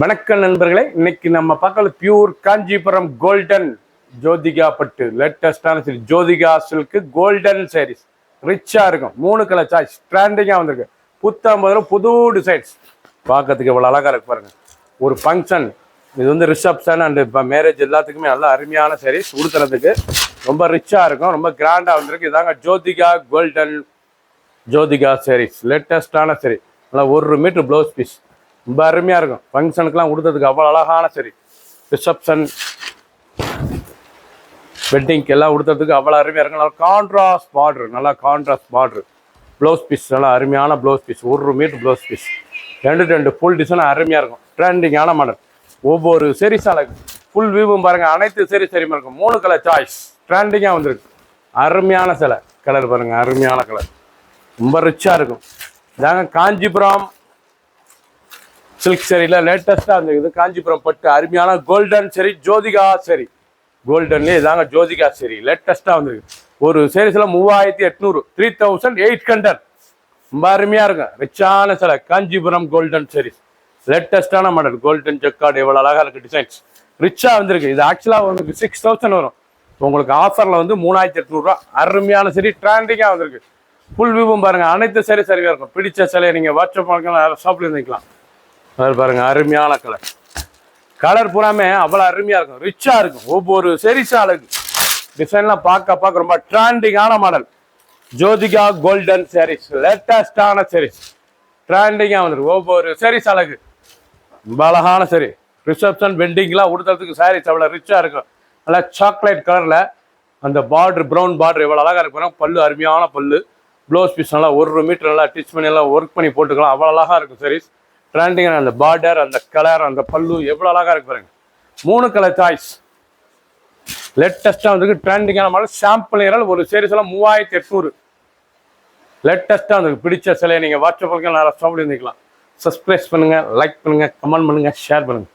வணக்கம் நண்பர்களே, இன்னைக்கு நம்ம பார்க்கல பியூர் காஞ்சிபுரம் கோல்டன் ஜோதிகா பட்டு லேட்டஸ்டான சரி ஜோதிகா சில்க்கு கோல்டன் சாரீஸ் ரிச்சா இருக்கும். 3 கலர் சாய்ஸ் ட்ரெண்டிங்காக வந்திருக்கு. புத்தம்பது புது டிசைன்ஸ் பார்க்கறதுக்கு இவ்வளோ அழகாக இருக்கு பாருங்க. ஒரு ஃபங்க்ஷன் இது வந்து ரிசப்ஷன் அண்ட் இப்போ மேரேஜ் எல்லாத்துக்குமே நல்ல அருமையான சாரீஸ் உடுத்துறதுக்கு ரொம்ப ரிச்சா இருக்கும். ரொம்ப கிராண்டாக வந்திருக்கு. இதாங்க ஜோதிகா கோல்டன் ஜோதிகா சாரீஸ் லேட்டஸ்டான சரி நல்லா 1 மீட்டர் ப்ளவுஸ் பீஸ் ரொம்ப அருமையாக இருக்கும். ஃபங்க்ஷனுக்குலாம் கொடுத்ததுக்கு அவ்வளோ அழகான சரி ரிசப்ஷன் வெட்டிங்க்கு எல்லாம் கொடுத்ததுக்கு அவ்வளோ அருமையாக இருக்கும். நல்லா கான்ட்ராஸ்ட் பார்டர், நல்லா கான்ட்ராஸ்ட் பார்டர் ப்ளவுஸ் பீஸ் நல்லா அருமையான blouse piece 1 metre blouse piece 2 full design அருமையாக இருக்கும். ட்ரெண்டிங்கான மாடல். ஒவ்வொரு செரிஸ் அழகு ஃபுல் வியூவும் பாருங்கள். அனைத்து சரியுமா இருக்கும். 3 கலர் சாய்ஸ் ட்ரெண்டிங்காக வந்துருக்கு. அருமையான சிலை கலர் பாருங்கள். அருமையான கலர் ரொம்ப ரிச்சாக இருக்கும். இதாங்க காஞ்சிபுரம் சில்க் சரியில் லேட்டஸ்ட்டாக இருந்தது. காஞ்சிபுரம் பட்டு அருமையான கோல்டன் சரி ஜோதிகா சரி கோல்டன்லேயே இதாங்க ஜோதிகா சரி லேட்டஸ்ட்டாக வந்துருக்கு. ஒரு சீரீஸில் 3800 3800 ரொம்ப அருமையாக இருக்கும். ரிச்சான சில காஞ்சிபுரம் கோல்டன் சீரீஸ் லேட்டஸ்ட்டான மாடல். கோல்டன் ஜக்கார்டு எவ்வளோ அழகாக இருக்குது. டிசைன்ஸ் ரிச்சாக வந்துருக்கு. இது ஆக்சுவலாக உங்களுக்கு 6000 வரும். உங்களுக்கு ஆஃபரில் வந்து 3800 அருமையான சரி ட்ரெண்டிங்காக வந்திருக்கு. ஃபுல் வியூவும் பாருங்கள். அனைத்து சரியாக இருக்கும். பிடிச்ச சிலையை நீங்கள் வாட்ஸ்அப் பார்க்கலாம், ஷாப்பில் இருந்துக்கலாம். பாருங்க அருமையான கலர் பூராமே அவ்வளோ அருமையாக இருக்கும். ரிச்சாக இருக்கும். ஒவ்வொரு செரிசா அழகு டிசைன்லாம் பார்க்க ரொம்ப ட்ரெண்டிங்கான மாடல். ஜோதிகா கோல்டன் சாரீஸ் லேட்டஸ்டான சாரீஸ் ட்ரெண்டிங்காக வந்துருக்கு. ஒவ்வொரு செரிஸ் அழகு ரொம்ப அழகான சரி ரிசப்ஷன் வெட்டிங்லாம் உடுத்துறதுக்கு சாரீஸ் அவ்வளோ ரிச்சாக இருக்கும். நல்லா சாக்லேட் கலரில் அந்த பார்டர் ப்ரௌன் பார்டர் எவ்வளோ அழகாக இருக்கும். பல்லு அருமையான பல்லு. ப்ளவுஸ் பீஸ் நல்லா 1 மீட்டர் நல்லா டிச் பண்ணி எல்லாம் ஒர்க் பண்ணி போட்டுக்கலாம். அவ்வளோ அழகாக இருக்கும் சாரீஸ். ட்ரெண்டிங்கான அந்த பார்டர், அந்த கலர், அந்த பல்லு எவ்வளோ அழகாக இருக்கு பாருங்க. 3 கலர் சாய்ஸ் லேட்டஸ்ட்டாக வந்துருக்கு. ட்ரெண்டிங்கான மாடல். சாம்பிள் நிறல் ஒரு சீரீஸ்லாம் 3800 லேட்டஸ்ட்டாக வந்துருக்கு. பிடிச்ச சிலையை நீங்கள் வாட்ஸ்அப் பண்ணலாம், இருந்துக்கலாம். சப்ஸ்கிரைப் பண்ணுங்கள், லைக் பண்ணுங்கள், கமெண்ட் பண்ணுங்கள், ஷேர் பண்ணுங்கள்.